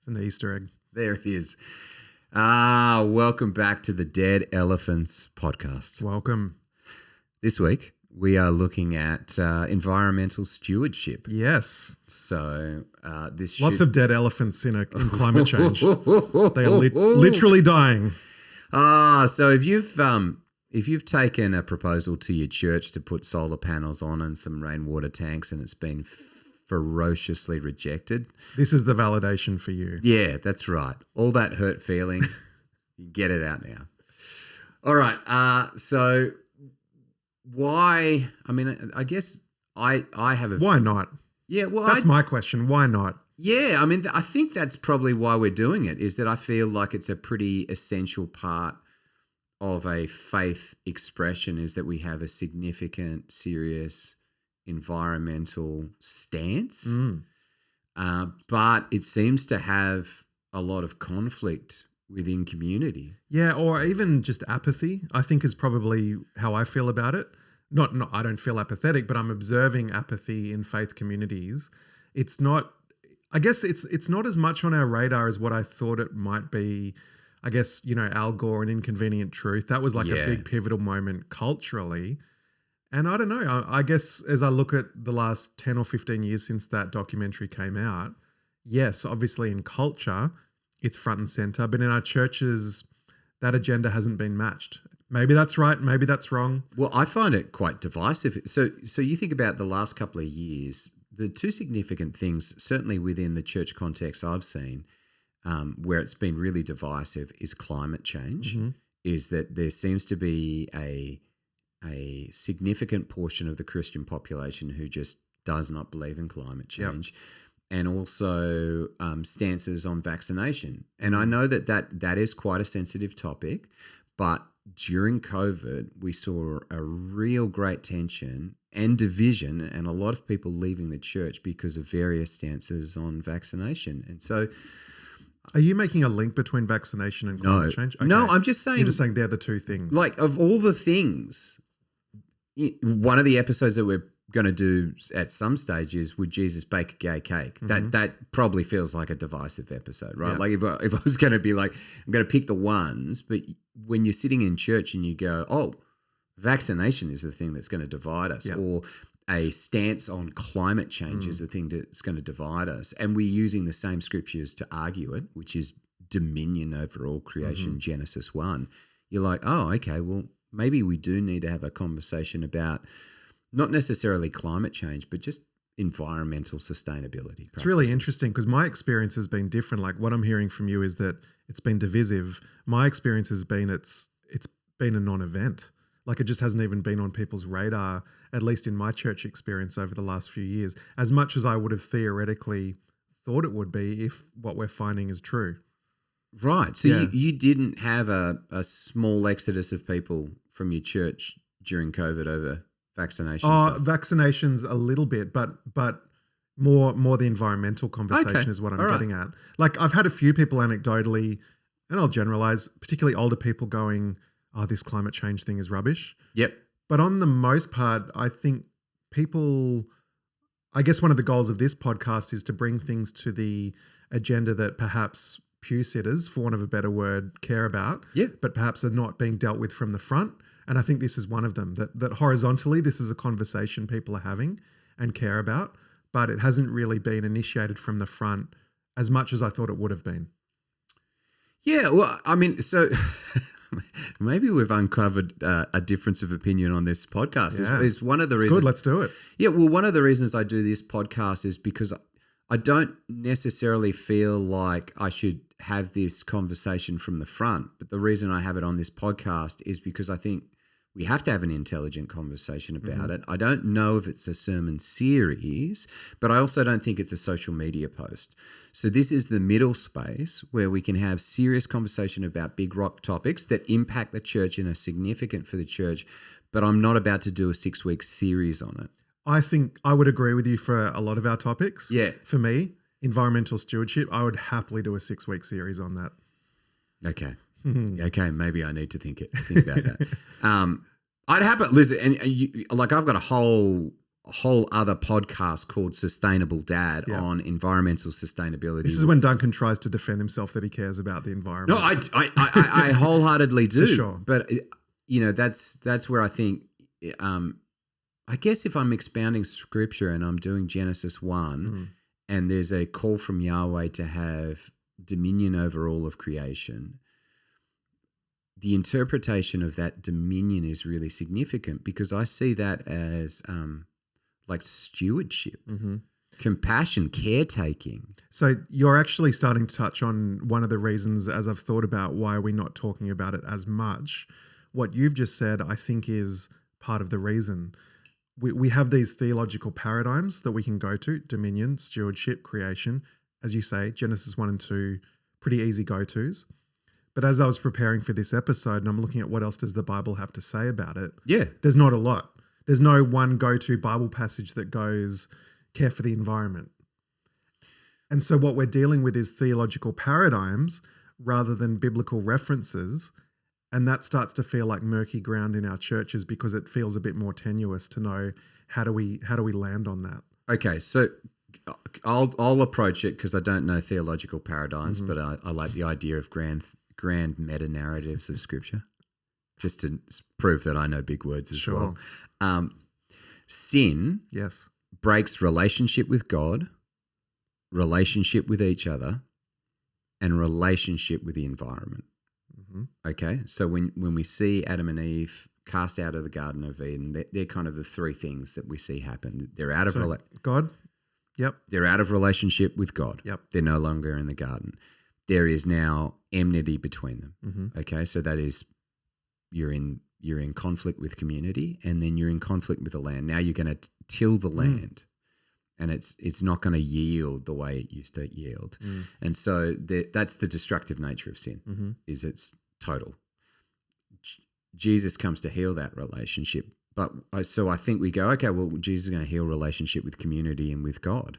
It's an Easter egg. There it is. Welcome back to the Dead Elephants podcast. Welcome. This week, we are looking at environmental stewardship. Yes. So Lots of dead elephants in climate change. They are literally dying. So if you've taken a proposal to your church to put solar panels on and some rainwater tanks and it's been ferociously rejected. This is the validation for you. Yeah, that's right. All that hurt feeling, you get it out now. All right. So why? I mean, I guess I have a. Why not? Yeah. Well, that's my question. Why not? Yeah. I mean, I think that's probably why we're doing it. Is that I feel like it's a pretty essential part of a faith expression. Is that we have a significant, serious environmental stance, but it seems to have a lot of conflict within community. Yeah, or even just apathy, I think is probably how I feel about it. Not I don't feel apathetic, but I'm observing apathy in faith communities. It's not, I guess it's not as much on our radar as what I thought it might be. I guess, Al Gore and Inconvenient Truth, that was like a big pivotal moment culturally. And I don't know, I guess as I look at the last 10 or 15 years since that documentary came out, yes, obviously in culture, it's front and center, but in our churches, that agenda hasn't been matched. Maybe that's right, maybe that's wrong. Well, I find it quite divisive. So you think about the last couple of years, the two significant things, certainly within the church context I've seen, where it's been really divisive is climate change, is that there seems to be a significant portion of the Christian population who just does not believe in climate change, and also stances on vaccination. And I know that is quite a sensitive topic, but during COVID, we saw a real great tension and division and a lot of people leaving the church because of various stances on vaccination. And so... Are you making a link between vaccination and climate change? Okay. No, I'm just saying... You're just saying they're the two things. Like, of all the things... One of the episodes that we're going to do at some stage is Would Jesus Bake a Gay Cake? That probably feels like a divisive episode, right? Yeah. Like if I was going to be like, I'm going to pick the ones, but when you're sitting in church and you go, oh, vaccination is the thing that's going to divide us, or a stance on climate change is the thing that's going to divide us, and we're using the same scriptures to argue it, which is dominion over all creation, Genesis 1, you're like, oh, okay, well, maybe we do need to have a conversation about not necessarily climate change, but just environmental sustainability. It's really interesting because my experience has been different. Like what I'm hearing from you is that it's been divisive. My experience has been it's been a non-event. Like it just hasn't even been on people's radar, at least in my church experience over the last few years, as much as I would have theoretically thought it would be if what we're finding is true. Right. So you didn't have a small exodus of people from your church during COVID over vaccination stuff? Vaccinations a little bit, but more the environmental conversation is what I'm getting at. Like I've had a few people anecdotally, and I'll generalize, particularly older people going, oh, this climate change thing is rubbish. Yep. But on the most part, I think people, I guess one of the goals of this podcast is to bring things to the agenda that perhaps pew sitters, for want of a better word, care about, but perhaps are not being dealt with from the front. And I think this is one of them, that horizontally, this is a conversation people are having and care about, but it hasn't really been initiated from the front as much as I thought it would have been. Yeah, well, I mean, so maybe we've uncovered a difference of opinion on this podcast. Yeah. Is one of the reasons. Good, let's do it. Yeah, well, one of the reasons I do this podcast is because I don't necessarily feel like I should have this conversation from the front. But the reason I have it on this podcast is because I think we have to have an intelligent conversation about it. I don't know if it's a sermon series, but I also don't think it's a social media post. So this is the middle space where we can have serious conversation about big rock topics that impact the church and are significant for the church, but I'm not about to do a 6-week series on it. I think I would agree with you for a lot of our topics. Yeah. For me, environmental stewardship, I would happily do a 6-week series on that. Okay. Okay, maybe I need to think about that. I'd happen, listen, and you, like I've got a whole whole other podcast called Sustainable Dad Yeah. on environmental sustainability. This is when Duncan tries to defend himself that he cares about the environment. No, I wholeheartedly do. For sure. But that's where I think, I guess if I'm expounding scripture and I'm doing Genesis 1 and there's a call from Yahweh to have dominion over all of creation, the interpretation of that dominion is really significant because I see that as like stewardship, compassion, caretaking. So you're actually starting to touch on one of the reasons, as I've thought about why we're not talking about it as much. What you've just said, I think, is part of the reason. We have these theological paradigms that we can go to: dominion, stewardship, creation. As you say, Genesis 1 and 2, pretty easy go-tos. But as I was preparing for this episode and I'm looking at what else does the Bible have to say about it, there's not a lot. There's no one go-to Bible passage that goes, care for the environment. And so what we're dealing with is theological paradigms rather than biblical references. And that starts to feel like murky ground in our churches because it feels a bit more tenuous to know how do we land on that. Okay, so I'll approach it because I don't know theological paradigms, but I like the idea of grand meta narratives of Scripture, just to prove that I know big words as well. Sin breaks relationship with God, relationship with each other, and relationship with the environment. Okay, so when we see Adam and Eve cast out of the Garden of Eden, they're kind of the three things that we see happen. They're out of God. They're out of relationship with God. They're no longer in the garden. There is now enmity between them. Okay, so that is you're in conflict with community, and then you're in conflict with the land. Now you're going to till the land, and it's not going to yield the way it used to yield. And so that's the destructive nature of sin. Is it's total. Jesus comes to heal that relationship. But so I think we go, okay, well, Jesus is going to heal relationship with community and with God.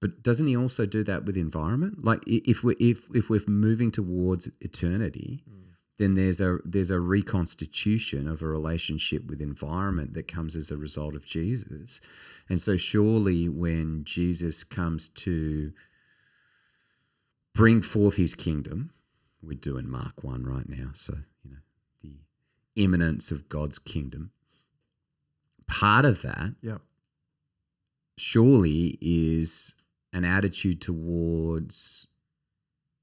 But doesn't he also do that with environment? Like if we're moving towards eternity, then there's a reconstitution of a relationship with environment that comes as a result of Jesus. And so surely when Jesus comes to bring forth his kingdom, we're doing Mark 1 right now, so the imminence of God's kingdom. Part of that surely is an attitude towards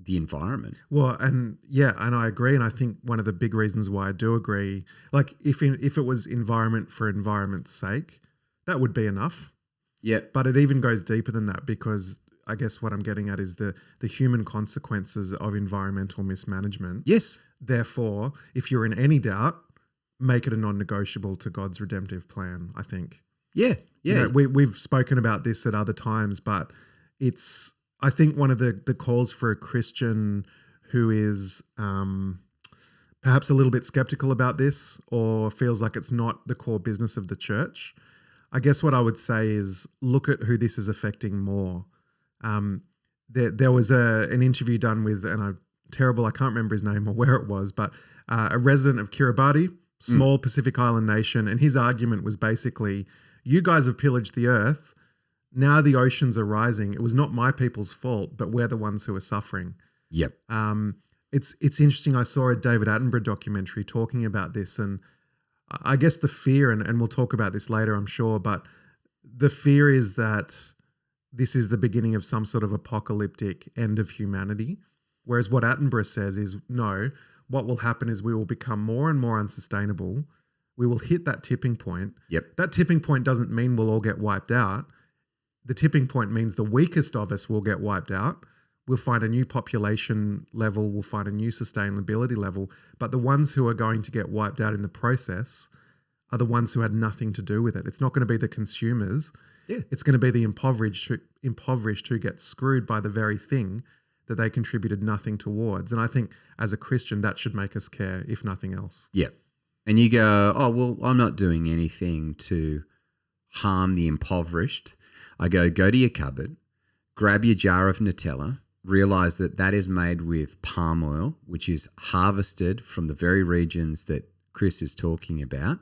the environment. Well, and I agree. And I think one of the big reasons why I do agree, like if it was environment for environment's sake, that would be enough. But it even goes deeper than that because I guess what I'm getting at is the human consequences of environmental mismanagement. Therefore, if you're in any doubt, make it a non-negotiable to God's redemptive plan, I think. We've spoken about this at other times, but it's, I think one of the calls for a Christian who is perhaps a little bit skeptical about this or feels like it's not the core business of the church, I guess what I would say is look at who this is affecting more. There was an interview done with, and I can't remember his name or where it was, but a resident of Kiribati, small Pacific Island nation, and his argument was basically, you guys have pillaged the earth, now the oceans are rising. It was not my people's fault, but we're the ones who are suffering. It's interesting. I saw a David Attenborough documentary talking about this, and I guess the fear, and we'll talk about this later, I'm sure, but the fear is that this is the beginning of some sort of apocalyptic end of humanity. Whereas what Attenborough says is, no, what will happen is we will become more and more unsustainable. We will hit that tipping point. That tipping point doesn't mean we'll all get wiped out. The tipping point means the weakest of us will get wiped out. We'll find a new population level. We'll find a new sustainability level. But the ones who are going to get wiped out in the process are the ones who had nothing to do with it. It's not going to be the consumers. It's going to be the impoverished who get screwed by the very thing that they contributed nothing towards. And I think as a Christian, that should make us care, if nothing else. And you go, oh, well, I'm not doing anything to harm the impoverished. I go to your cupboard, grab your jar of Nutella, realize that that is made with palm oil, which is harvested from the very regions that Chris is talking about.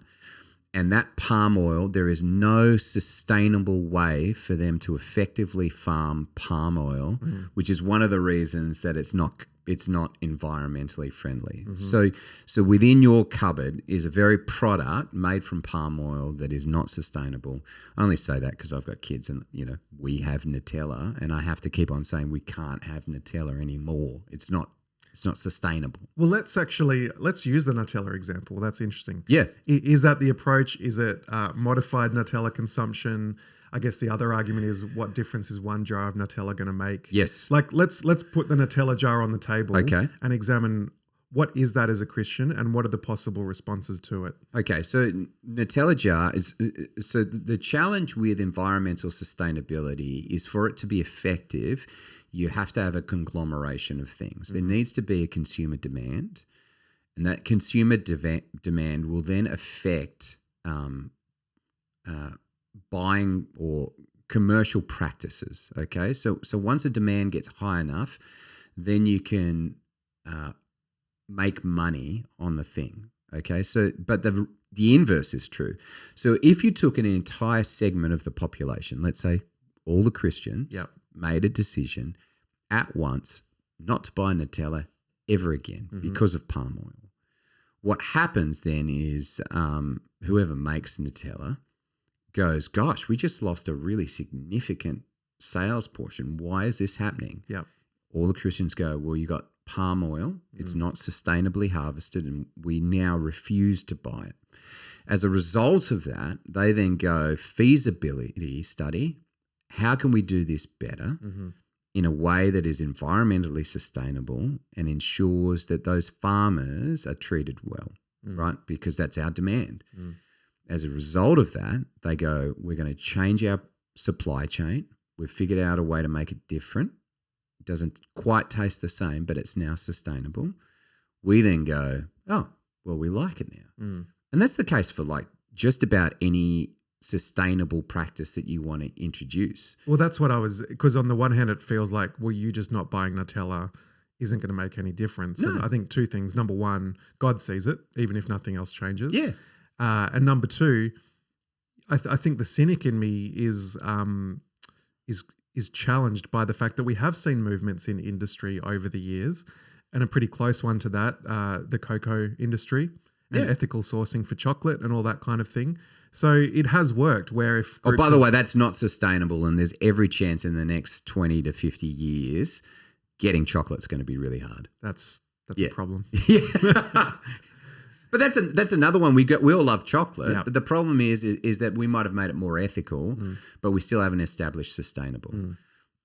And that palm oil, there is no sustainable way for them to effectively farm palm oil, which is one of the reasons that it's not environmentally friendly. So within your cupboard is a very product made from palm oil that is not sustainable. I only say that because I've got kids and, we have Nutella, and I have to keep on saying we can't have Nutella anymore. It's not sustainable. Well, let's use the Nutella example. That's interesting. Yeah. Is that the approach? Is it modified Nutella consumption? I guess the other argument is, what difference is one jar of Nutella going to make? Yes. Like let's put the Nutella jar on the table, Okay, and examine what is that as a Christian and what are the possible responses to it. Okay, so Nutella jar is so the challenge with environmental sustainability is, for it to be effective, you have to have a conglomeration of things. There needs to be a consumer demand, and that consumer demand will then affect buying or commercial practices. Okay, so once a demand gets high enough, then you can make money on the thing. Okay, so but the inverse is true. So if you took an entire segment of the population, let's say all the Christians, made a decision at once not to buy Nutella ever again because of palm oil, what happens then is whoever makes Nutella goes, gosh, we just lost a really significant sales portion. Why is this happening? Yeah. All the Christians go, well, you got palm oil. It's not sustainably harvested, and we now refuse to buy it. As a result of that, they then go, feasibility study. How can we do this better in a way that is environmentally sustainable and ensures that those farmers are treated well, right? Because that's our demand. As a result of that, they go, we're going to change our supply chain. We've figured out a way to make it different. It doesn't quite taste the same, but it's now sustainable. We then go, oh, well, we like it now. And that's the case for like just about any sustainable practice that you want to introduce. Well, that's what because on the one hand, it feels like, well, you just not buying Nutella isn't going to make any difference. No. And I think two things. Number one, God sees it, even if nothing else changes. Yeah. And number two, I think the cynic in me is challenged by the fact that we have seen movements in industry over the years, and a pretty close one to that, the cocoa industry and ethical sourcing for chocolate and all that kind of thing. So it has worked where if... Oh, by the way, that's not sustainable, and there's every chance in the next 20 to 50 years getting chocolate's going to be really hard. That's a problem. Yeah. But that's another one. We all love chocolate, but the problem is that we might have made it more ethical, but we still haven't established sustainable.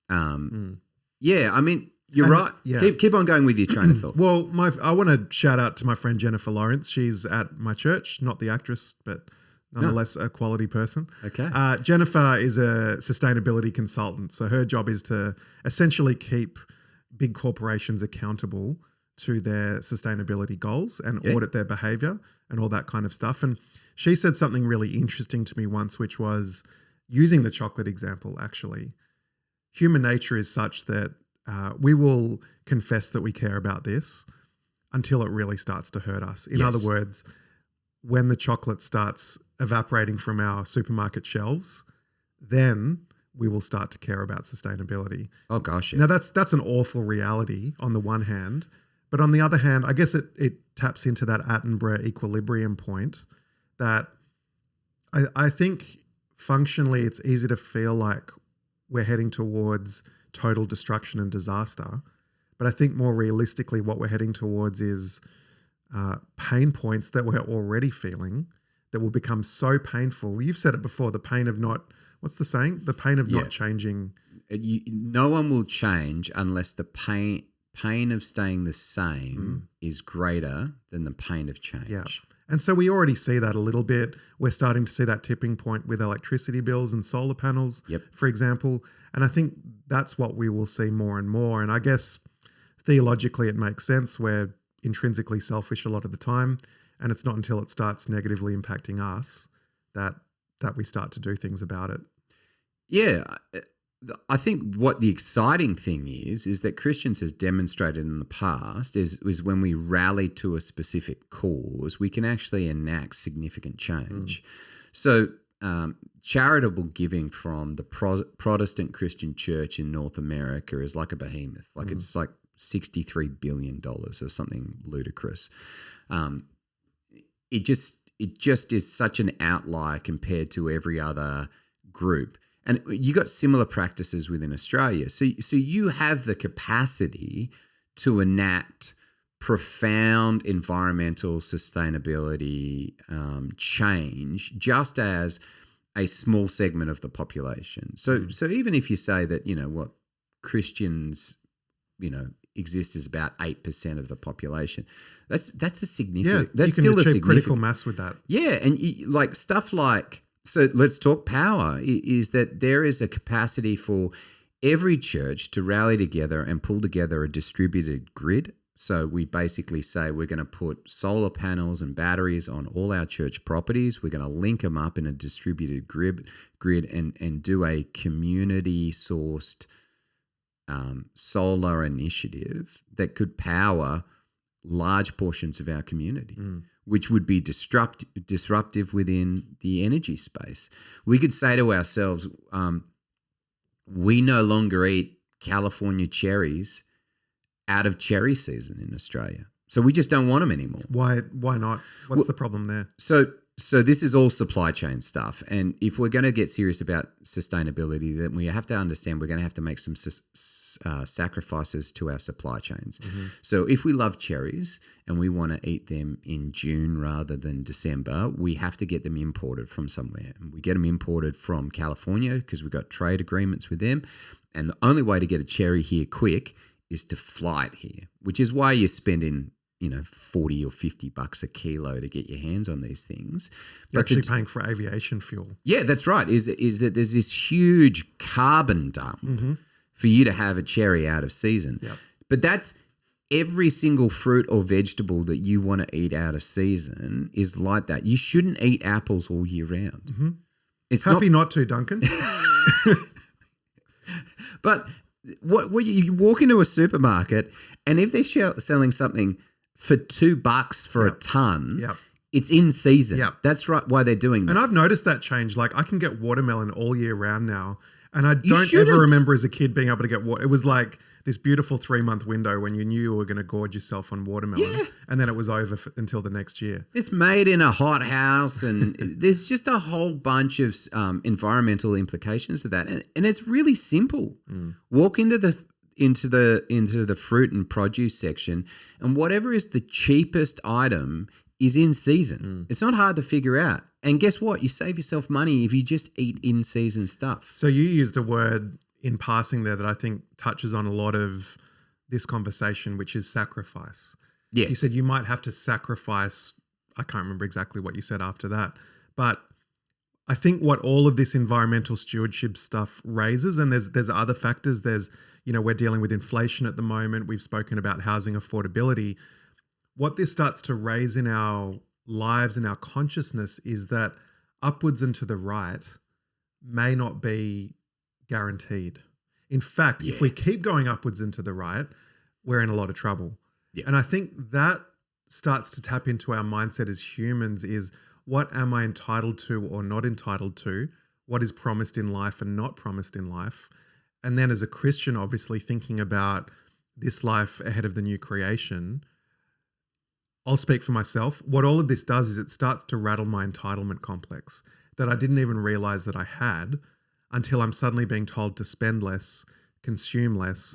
Yeah, I mean, you're right. Yeah. Keep on going with your train of thought. Well, I want to shout out to my friend Jennifer Lawrence. She's at my church, not the actress, but nonetheless a quality person. Okay. Jennifer is a sustainability consultant, so her job is to essentially keep big corporations accountable to their sustainability goals and audit their behavior and all that kind of stuff. And she said something really interesting to me once, which was, using the chocolate example, actually, human nature is such that we will confess that we care about this until it really starts to hurt us. In other words, when the chocolate starts evaporating from our supermarket shelves, then we will start to care about sustainability. Oh gosh. Yeah. Now that's an awful reality on the one hand, but on the other hand, I guess it taps into that Attenborough equilibrium point that I think functionally it's easy to feel like we're heading towards total destruction and disaster. But I think more realistically what we're heading towards is pain points that we're already feeling that will become so painful. You've said it before, the pain of not, what's the saying? The pain of not changing. No one will change unless the pain of staying the same is greater than the pain of change. Yeah. And so we already see that a little bit. We're starting to see that tipping point with electricity bills and solar panels, for example. And I think that's what we will see more and more. And I guess theologically it makes sense. We're intrinsically selfish a lot of the time. And it's not until it starts negatively impacting us that we start to do things about it. Yeah. I think what the exciting thing is that Christians has demonstrated in the past is when we rally to a specific cause, we can actually enact significant change. So charitable giving from the Protestant Christian Church in North America is like a behemoth. Like it's like $63 billion or something ludicrous. It just is such an outlier compared to every other group. And you got similar practices within Australia. So you have the capacity to enact profound environmental sustainability change just as a small segment of the population. So even if you say that, what Christians, exist as about 8% of the population, that's a significant, that's you can still a achieve significant critical mass with that. Yeah, and like stuff like, so let's talk power, is that there is a capacity for every church to rally together and pull together a distributed grid. So we basically say we're going to put solar panels and batteries on all our church properties. We're going to link them up in a distributed grid and do a community-sourced solar initiative that could power large portions of our community, which would be disruptive within the energy space. We could say to ourselves, we no longer eat California cherries out of cherry season in Australia. So we just don't want them anymore. Why not? What's the problem there? So this is all supply chain stuff. And if we're going to get serious about sustainability, then we have to understand we're going to have to make some sacrifices to our supply chains. So if we love cherries and we want to eat them in June rather than December, we have to get them imported from somewhere. And we get them imported from California because we've got trade agreements with them. And the only way to get a cherry here quick is to fly it here, which is why you're spending $40 or $50 a kilo to get your hands on these things. You're actually paying for aviation fuel. Yeah, that's right. Is that there's this huge carbon dump for you to have a cherry out of season. Yep. But that's every single fruit or vegetable that you want to eat out of season is like that. You shouldn't eat apples all year round. It's Happy not to, Duncan. But what you walk into a supermarket and if they're selling something for $2 for a ton, it's in season. That's right. Why they're doing that. And I've noticed that change. Like I can get watermelon all year round now. And I don't ever remember as a kid being able to get water. It was like this beautiful 3-month window when you knew you were going to gorge yourself on watermelon. Yeah. And then it was over until the next year. It's made in a hot house and there's just a whole bunch of environmental implications of that. And it's really simple. Walk into the fruit and produce section and whatever is the cheapest item is in season. It's not hard to figure out. And guess what? You save yourself money if you just eat in season stuff. So you used a word in passing there that I think touches on a lot of this conversation, which is sacrifice. Yes. You said you might have to sacrifice. I can't remember exactly what you said after that, but I think what all of this environmental stewardship stuff raises, and there's other factors. There's, we're dealing with inflation at the moment. We've spoken about housing affordability. What this starts to raise in our lives and our consciousness is that upwards and to the right may not be guaranteed. In fact, if we keep going upwards and to the right, we're in a lot of trouble. Yeah. And I think that starts to tap into our mindset as humans is, what am I entitled to or not entitled to? What is promised in life and not promised in life? And then as a Christian, obviously thinking about this life ahead of the new creation, I'll speak for myself. What all of this does is it starts to rattle my entitlement complex that I didn't even realize that I had until I'm suddenly being told to spend less, consume less,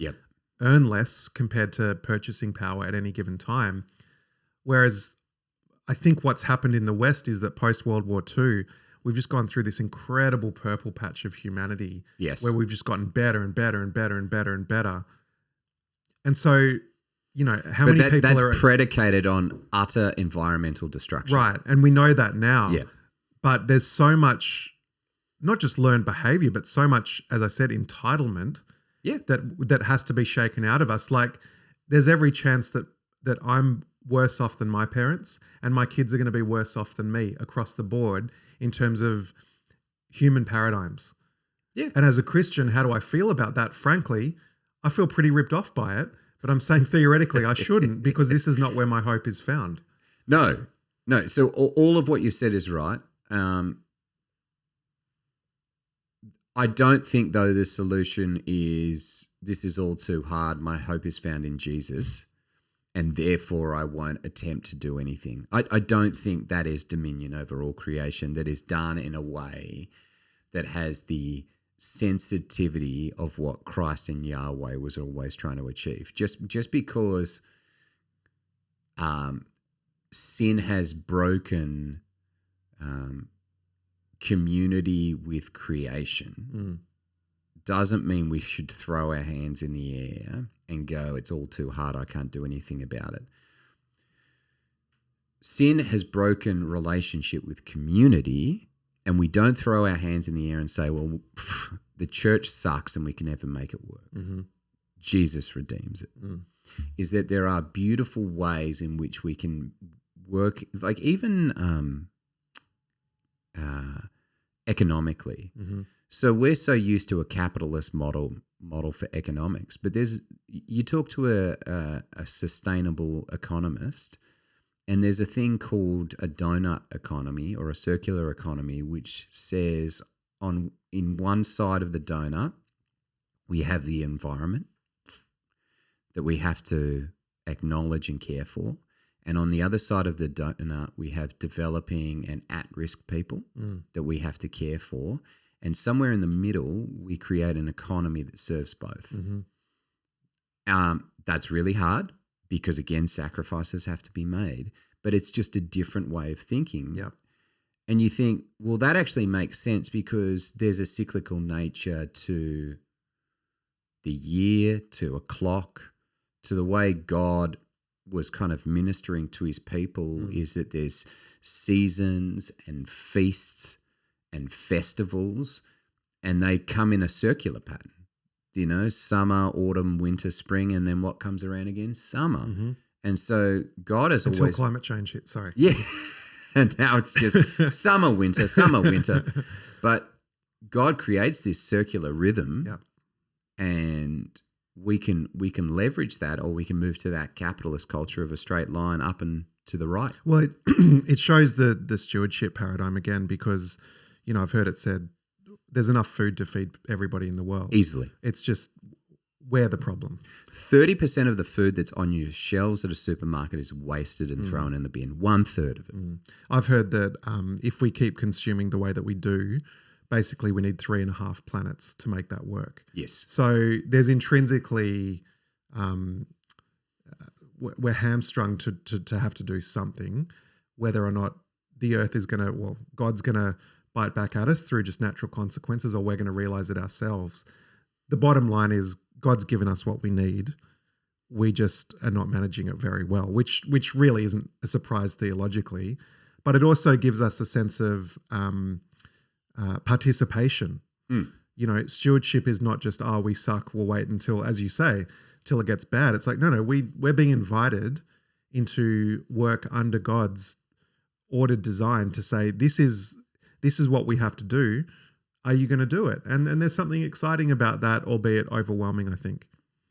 earn less compared to purchasing power at any given time. Whereas I think what's happened in the West is that post-World War II, we've just gone through this incredible purple patch of humanity where we've just gotten better and better and better and better and better. And so, how many people that's are predicated on utter environmental destruction. Right. And we know that now. Yeah. But there's so much, not just learned behavior, but so much, as I said, entitlement that has to be shaken out of us. Like there's every chance that I'm worse off than my parents and my kids are going to be worse off than me across the board in terms of human paradigms. Yeah. And as a Christian, how do I feel about that? Frankly, I feel pretty ripped off by it. But I'm saying theoretically I shouldn't, because this is not where my hope is found. No, no. So all of what you said is right. I don't think, though, the solution is this is all too hard. My hope is found in Jesus, and therefore I won't attempt to do anything. I don't think that is dominion over all creation that is done in a way that has the sensitivity of what Christ and Yahweh was always trying to achieve. Just because sin has broken community with creation doesn't mean we should throw our hands in the air and go, it's all too hard, I can't do anything about it. Sin has broken relationship with community, and we don't throw our hands in the air and say, well, the church sucks and we can never make it work. Mm-hmm. Jesus redeems it. Is that there are beautiful ways in which we can work, like even economically. Mm-hmm. So we're so used to a capitalist model for economics, but you talk to a sustainable economist, and there's a thing called a donut economy or a circular economy, which says in one side of the donut we have the environment that we have to acknowledge and care for. And on the other side of the donut, we have developing and at-risk people that we have to care for. And somewhere in the middle, we create an economy that serves both. Mm-hmm. That's really hard because, again, sacrifices have to be made. But it's just a different way of thinking. Yep. And you think, well, that actually makes sense because there's a cyclical nature to the year, to a clock, to the way God was kind of ministering to his people, is that there's seasons and feasts and festivals, and they come in a circular pattern. You know, summer, autumn, winter, spring, and then what comes around again? Summer. Mm-hmm. And so God has Until always... climate change hit, sorry. Yeah. And now it's just summer, winter, summer, winter. But God creates this circular rhythm. Yep. And we can leverage that, or we can move to that capitalist culture of a straight line up and to the right. Well, it shows the stewardship paradigm again, because, you know, I've heard it said there's enough food to feed everybody in the world. Easily. It's just we're the problem. 30% of the food that's on your shelves at a supermarket is wasted and thrown in the bin. 1/3 of it. I've heard that if we keep consuming the way that we do, basically we need 3.5 planets to make that work. Yes. So there's intrinsically, we're hamstrung to have to do something, whether or not the earth is going to, well, God's going to bite back at us through just natural consequences, or we're going to realize it ourselves. The bottom line is God's given us what we need. We just are not managing it very well, which really isn't a surprise theologically, but it also gives us a sense of participation. You know, stewardship is not just, oh, we suck, we'll wait until, as you say, till it gets bad. It's like, no, we're being invited into work under God's ordered design to say, this is what we have to do. Are you going to do it? And there's something exciting about that, albeit overwhelming, I think.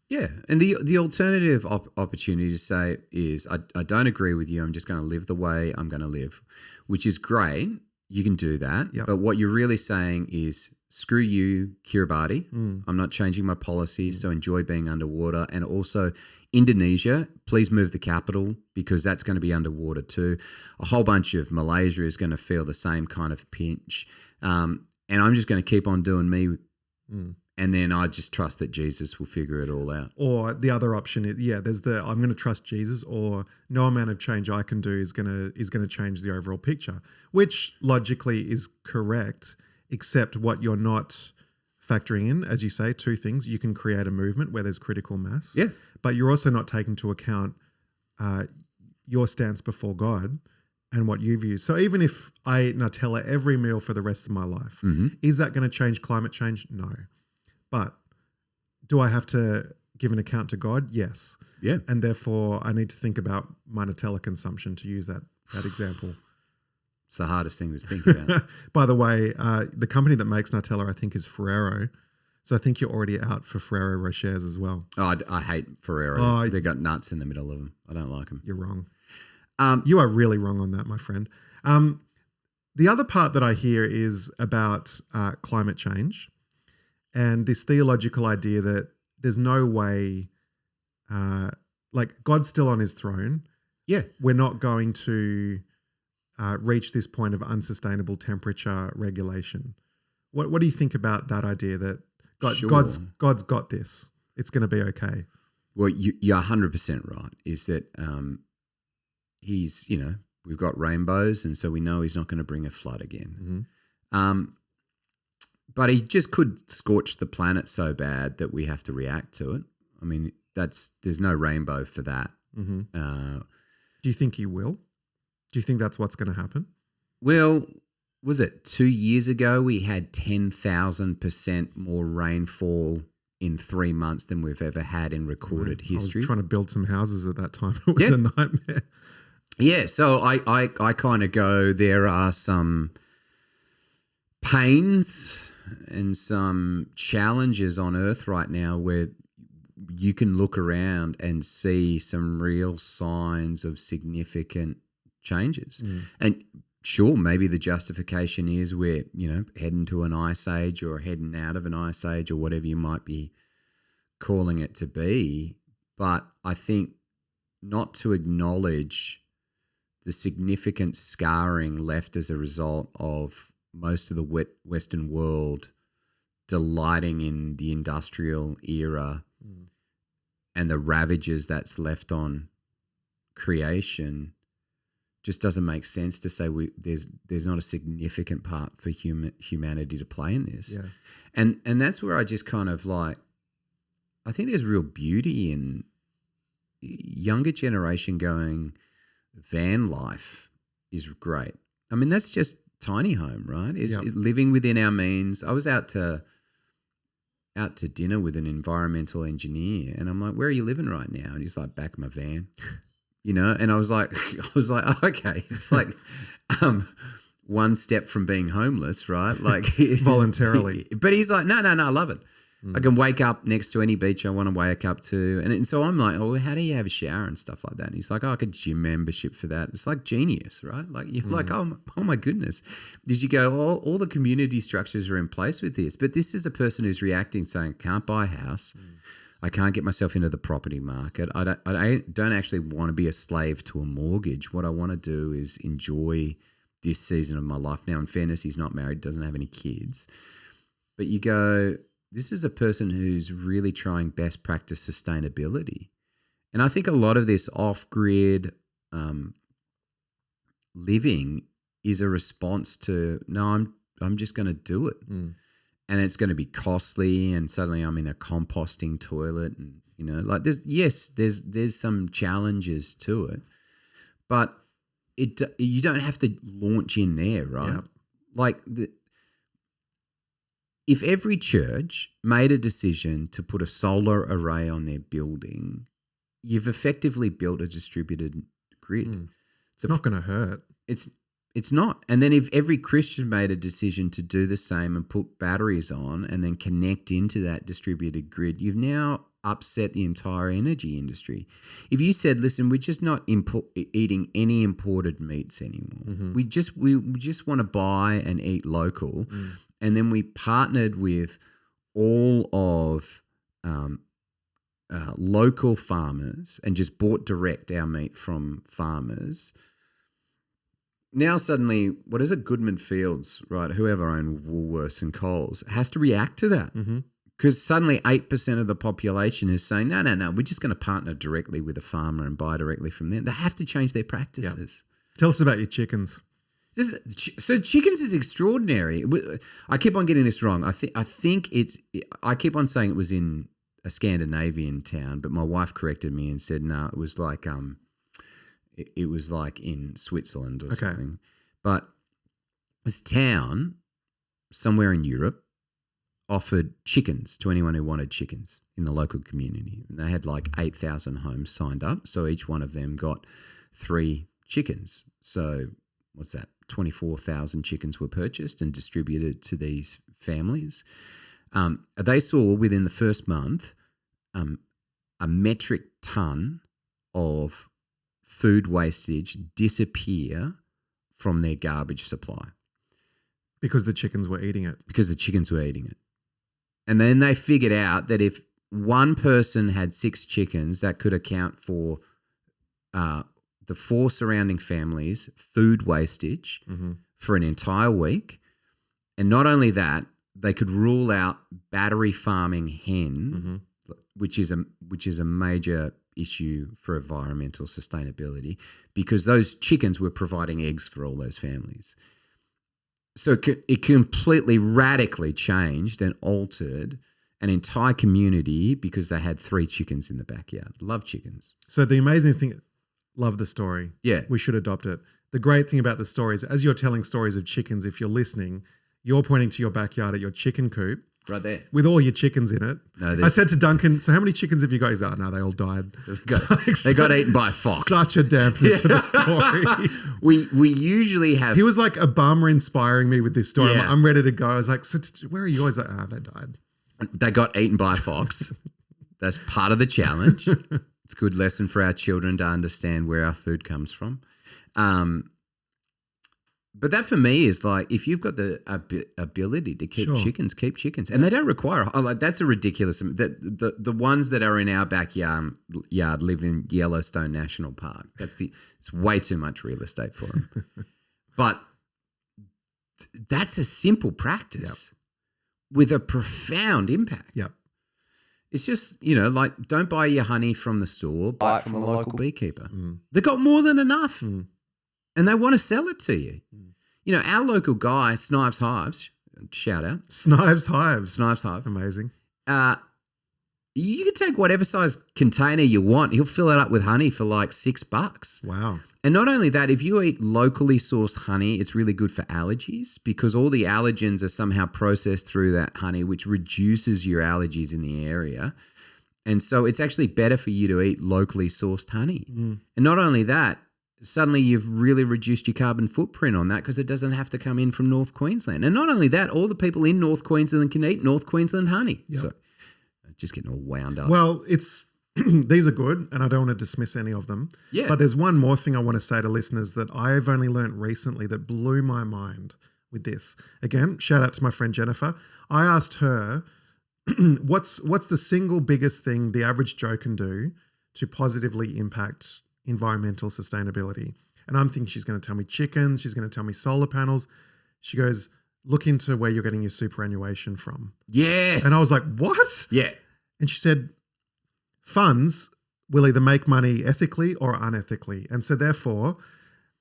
Yeah. And the alternative opportunity to say is, I don't agree with you. I'm just going to live the way I'm going to live, which is great. You can do that. Yep. But what you're really saying is, screw you, Kiribati. I'm not changing my policies, so enjoy being underwater. And also Indonesia, please move the capital, because that's going to be underwater too. A whole bunch of Malaysia is going to feel the same kind of pinch. And I'm just going to keep on doing me. And then I just trust that Jesus will figure it all out. Or the other option is, there's I'm going to trust Jesus, or no amount of change I can do is going to change the overall picture, which logically is correct, except what you're not factoring in, as you say, two things. You can create a movement where there's critical mass, but you're also not taking into account your stance before God and what you view. So even if I eat Nutella every meal for the rest of my life, is that going to change climate change? No. But do I have to give an account to God? Yes. Yeah. And therefore I need to think about my Nutella consumption, to use that example. It's the hardest thing to think about. By the way, the company that makes Nutella, I think, is Ferrero. So I think you're already out for Ferrero Rochers as well. Oh, I hate Ferrero. Oh, They've got nuts in the middle of them. I don't like them. You're wrong. Um, You are really wrong on that, my friend. The other part that I hear is about climate change and this theological idea that there's no way, like God's still on his throne. yeah. We're not going to reach this point of unsustainable temperature regulation. What do you think about that idea that Sure. God's got this? It's going to be okay. Well, you're 100% right. Is that he's, we've got rainbows, and so we know he's not going to bring a flood again. Mm-hmm. But he just could scorch the planet so bad that we have to react to it. I mean, there's no rainbow for that. Mm-hmm. Do you think he will? Do you think that's what's going to happen? Well, was it 2 years ago we had 10,000% more rainfall in 3 months than we've ever had in recorded history? I was trying to build some houses at that time. It was a nightmare. Yeah, so I kind of go, there are some pains and some challenges on Earth right now where you can look around and see some real signs of significant changes. And sure, maybe the justification is we're, heading to an ice age or heading out of an ice age or whatever you might be calling it to be. But I think not to acknowledge the significant scarring left as a result of most of the Western world delighting in the industrial era and the ravages that's left on creation just doesn't make sense to say there's not a significant part for humanity to play in this. Yeah. And that's where I just kind of like, I think there's real beauty in younger generation going, van life is great. I mean, that's just tiny home, right? Is living within our means. I was out to dinner with an environmental engineer, and I'm like, "Where are you living right now?" And he's like, "Back in my van." And I was like, oh, okay. It's like one step from being homeless, right? Like voluntarily. But he's like, no, I love it. I can wake up next to any beach I want to wake up to. And so I'm like, oh, how do you have a shower and stuff like that? And he's like, oh, I could gym membership for that. It's like genius, right? Like you're like, oh my goodness. Did you go, all the community structures are in place with this? But this is a person who's reacting saying, can't buy a house. I can't get myself into the property market. I don't actually want to be a slave to a mortgage. What I want to do is enjoy this season of my life. Now, in fairness, he's not married, doesn't have any kids. But you go, this is a person who's really trying best practice sustainability. And I think a lot of this off-grid living is a response to, no, I'm just going to do it. And it's going to be costly, and suddenly I'm in a composting toilet, and like there's some challenges to it, but you don't have to launch in there, right? Yeah. Like if every church made a decision to put a solar array on their building, you've effectively built a distributed grid. It's not going to hurt. It's not. And then if every Christian made a decision to do the same and put batteries on and then connect into that distributed grid, you've now upset the entire energy industry. If you said, listen, we're just not eating any imported meats anymore. We just want to buy and eat local. And then we partnered with all of local farmers and just bought direct our meat from farmers. Now suddenly, what is it? Goodman Fields, right? Whoever owned Woolworths and Coles has to react to that because suddenly 8% of the population is saying, no, we're just going to partner directly with a farmer and buy directly from them. They have to change their practices. Yeah. Tell us about your chickens. So chickens is extraordinary. I keep on getting this wrong. I think I keep on saying it was in a Scandinavian town, but my wife corrected me and said, no, it was like it was like in Switzerland or something. But this town somewhere in Europe offered chickens to anyone who wanted chickens in the local community. And they had like 8,000 homes signed up. So each one of them got 3 chickens. So what's that? 24,000 chickens were purchased and distributed to these families. They saw within the first month a metric ton of food wastage disappear from their garbage supply Because the chickens were eating it. because the chickens were eating it. And then they figured out that if one person had 6 chickens, that could account for the 4 surrounding families' food wastage for an entire week. And not only that, they could rule out battery farming hen, which is a major issue for environmental sustainability, because those chickens were providing eggs for all those families. So it completely radically changed and altered an entire community because they had 3 chickens in the backyard. Love chickens. So the amazing thing, love the story. Yeah. We should adopt it. The great thing about the story is, as you're telling stories of chickens, if you're listening, you're pointing to your backyard at your chicken coop. Right there. With all your chickens in it. No, I said to Duncan, so how many chickens have you got? He's like, no, they all died. They got eaten by a fox. Such a dampener to the story. We usually have... He was like Obama inspiring me with this story. Yeah. I'm ready to go. I was like, so where are you? He's like, they died. They got eaten by a fox. That's part of the challenge. It's a good lesson for our children to understand where our food comes from. But that for me is like, if you've got the ability to keep chickens, keep chickens. And they don't require, that's a ridiculous, the ones that are in our backyard live in Yellowstone National Park. It's way too much real estate for them. But that's a simple practice with a profound impact. Yep. It's just, like, don't buy your honey from the store, buy it from a local beekeeper. They've got more than enough. And they want to sell it to you. Our local guy, Snipes Hives, shout out. Snipes Hives. Snipes Hive. Amazing. You can take whatever size container you want. He'll fill it up with honey for like $6. Wow. And not only that, if you eat locally sourced honey, it's really good for allergies because all the allergens are somehow processed through that honey, which reduces your allergies in the area. And so it's actually better for you to eat locally sourced honey. And not only that, suddenly you've really reduced your carbon footprint on that because it doesn't have to come in from North Queensland. And not only that, all the people in North Queensland can eat North Queensland honey. Yep. So just getting all wound up. Well, it's these are good and I don't want to dismiss any of them. Yeah. But there's one more thing I want to say to listeners that I've only learned recently that blew my mind with this. Again, shout out to my friend Jennifer. I asked her, what's the single biggest thing the average Joe can do to positively impact environmental sustainability? And I'm thinking she's going to tell me chickens. She's going to tell me solar panels. She goes, look into where you're getting your superannuation from. Yes. And I was like, what? Yeah. And she said, funds will either make money ethically or unethically. And so therefore,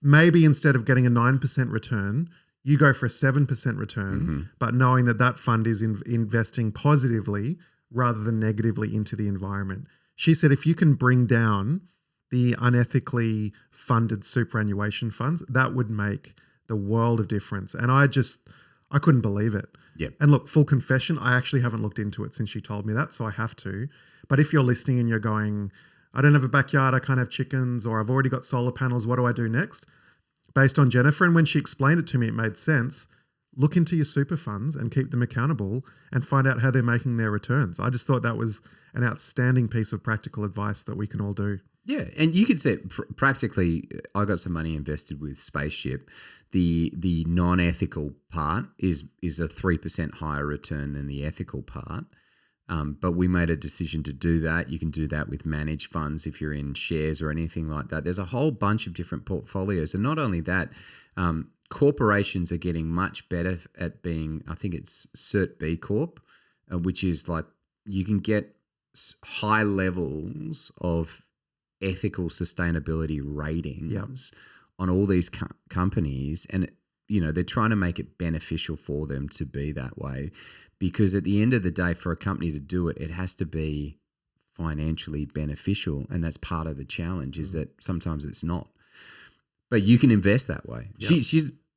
maybe instead of getting a 9% return, you go for a 7% return, but knowing that fund is investing positively rather than negatively into the environment. She said, if you can bring down the unethically funded superannuation funds, that would make the world of difference. And I couldn't believe it. Yeah. And look, full confession, I actually haven't looked into it since she told me that, so I have to. But if you're listening and you're going, I don't have a backyard, I can't have chickens, or I've already got solar panels, what do I do next? Based on Jennifer, and when she explained it to me, it made sense. Look into your super funds and keep them accountable and find out how they're making their returns. I just thought that was an outstanding piece of practical advice that we can all do. Yeah, and you could say practically, I got some money invested with Spaceship. The non-ethical part is a 3% higher return than the ethical part. But we made a decision to do that. You can do that with managed funds if you're in shares or anything like that. There's a whole bunch of different portfolios. And not only that, corporations are getting much better at being, I think it's Cert B Corp, which is like you can get high levels of ethical sustainability ratings on all these companies. And, they're trying to make it beneficial for them to be that way. Because at the end of the day, for a company to do it, it has to be financially beneficial. And that's part of the challenge is that sometimes it's not. But you can invest that way. Yep.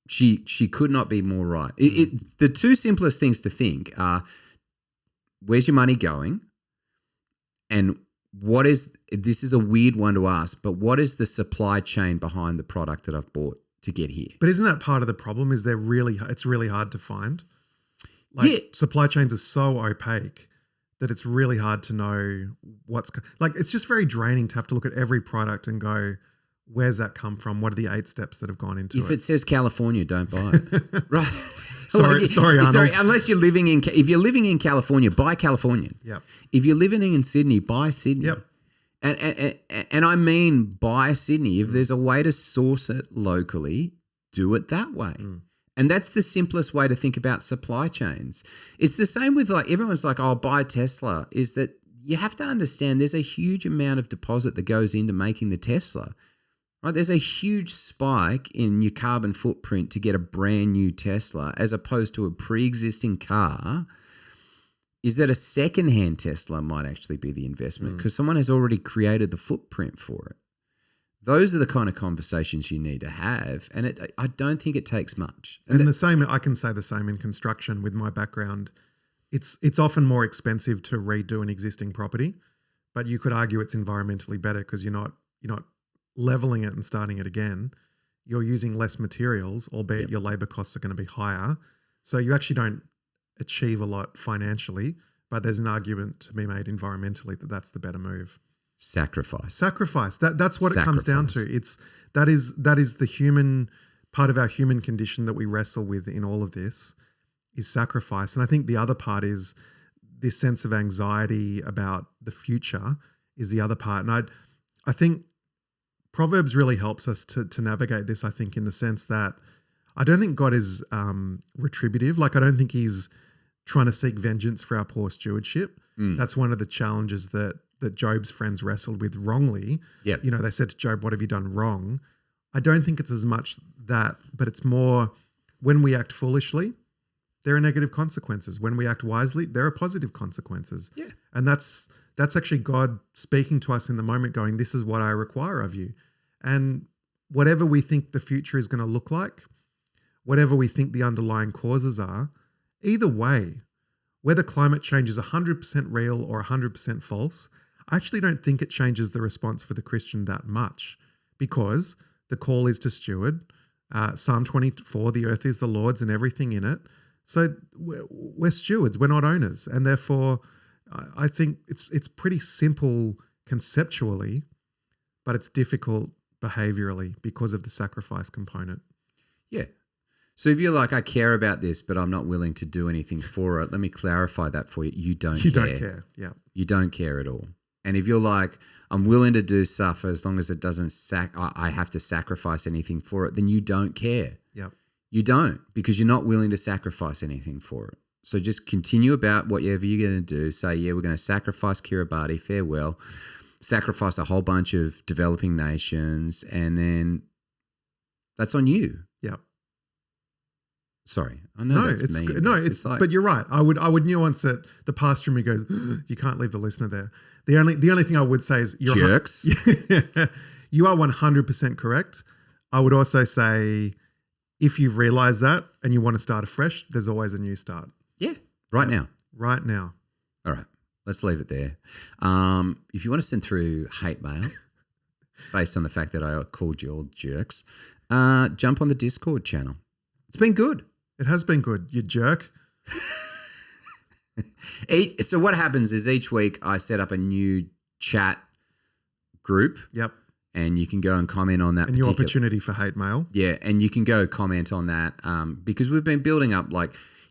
She could not be more right. The two simplest things to think are, where's your money going? And this is a weird one to ask, but what is the supply chain behind the product that I've bought? to get here. But isn't that part of the problem? Is it's really hard to find. Like Yeah. supply chains are so opaque that it's really hard to know it's just very draining to have to look at every product and go, where's that come from? What are the 8 steps that have gone into If it says California, don't buy it. Right. Sorry, Arnold. Unless you're living if you're living in California, buy Californian. Yep. If you're living in Sydney, buy Sydney. Yep. And I mean buy Sydney. If there's a way to source it locally, do it that way. And that's the simplest way to think about supply chains. It's the same with like everyone's like, oh, buy Tesla. Is that you have to understand there's a huge amount of deposit that goes into making the Tesla. Right? There's a huge spike in your carbon footprint to get a brand new Tesla as opposed to a pre-existing car. Is that a second-hand Tesla might actually be the investment because someone has already created the footprint for it. Those are the kind of conversations you need to have, and I don't think it takes much. And I can say the same in construction with my background. It's often more expensive to redo an existing property, but you could argue it's environmentally better because you're not leveling it and starting it again. You're using less materials, albeit your labor costs are going to be higher. So you actually don't achieve a lot financially, but there's an argument to be made environmentally that that's the better move. Sacrifice. That's what it comes down to. That is the human part of our human condition that we wrestle with in all of this is sacrifice. And I think the other part is this sense of anxiety about the future is the other part. And I think Proverbs really helps us to navigate this, I think, in the sense that I don't think God is retributive. Like I don't think he's trying to seek vengeance for our poor stewardship. That's one of the challenges that Job's friends wrestled with wrongly. Yep. They said to Job, what have you done wrong? I don't think it's as much that, but it's more when we act foolishly, there are negative consequences. When we act wisely, there are positive consequences. Yeah. And that's actually God speaking to us in the moment going, this is what I require of you. And whatever we think the future is going to look like, whatever we think the underlying causes are, either way, whether climate change is 100% real or 100% false, I actually don't think it changes the response for the Christian that much because the call is to steward. Psalm 24, the earth is the Lord's and everything in it. So we're stewards, we're not owners. And therefore, I think it's pretty simple conceptually, but it's difficult behaviorally because of the sacrifice component. Yeah. So if you're like, I care about this, but I'm not willing to do anything for it, let me clarify that for you. You don't care. Yeah. You don't care at all. And if you're like, I'm willing to do stuff as long as it doesn't I have to sacrifice anything for it, then you don't care. Yeah. You don't, because you're not willing to sacrifice anything for it. So just continue about whatever you're going to do. Say, yeah, we're going to sacrifice Kiribati, farewell. Sacrifice a whole bunch of developing nations, and then that's on you. Yeah. Sorry, I know that's mean. It's like, but you're right. I would nuance it. The pastor in me goes, you can't leave the listener there. The only thing I would say is you're jerks. You are 100% correct. I would also say if you've realized that and you want to start afresh, there's always a new start. Yeah, right now. Right now. All right, let's leave it there. If you want to send through hate mail based on the fact that I called you all jerks, jump on the Discord channel. It's been good. It has been good, you jerk. So what happens is each week I set up a new chat group. Yep. And you can go and comment on that. A new opportunity for hate mail. Yeah, and you can go comment on that because we've been building up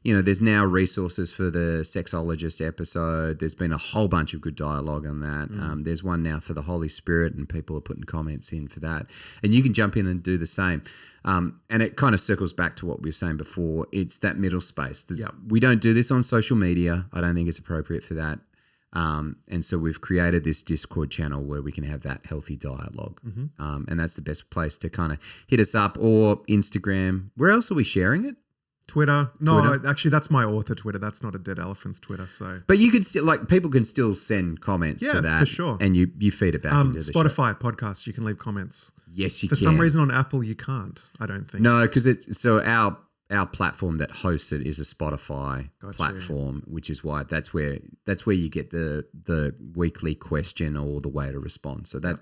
there's now resources for the sexologist episode. There's been a whole bunch of good dialogue on that. There's one now for the Holy Spirit, and people are putting comments in for that. And you can jump in and do the same. And it kind of circles back to what we were saying before. It's that middle space. We don't do this on social media. I don't think it's appropriate for that. And so we've created this Discord channel where we can have that healthy dialogue. And that's the best place to kind of hit us up, or Instagram. Where else are we sharing it? Twitter. No, actually that's my author Twitter. That's not a Dead Elephant's Twitter. So, but you could still people can still send comments to that. For sure. And you feed it back into the Spotify podcasts, you can leave comments. Yes, you can. For some reason on Apple you can't, I don't think. No, because our platform that hosts it is a Spotify platform, which is why that's where you get the weekly question or the way to respond. So that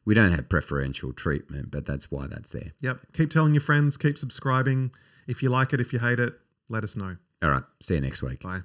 We don't have preferential treatment, but that's why that's there. Yep. Keep telling your friends, keep subscribing. If you like it, if you hate it, let us know. All right. See you next week. Bye.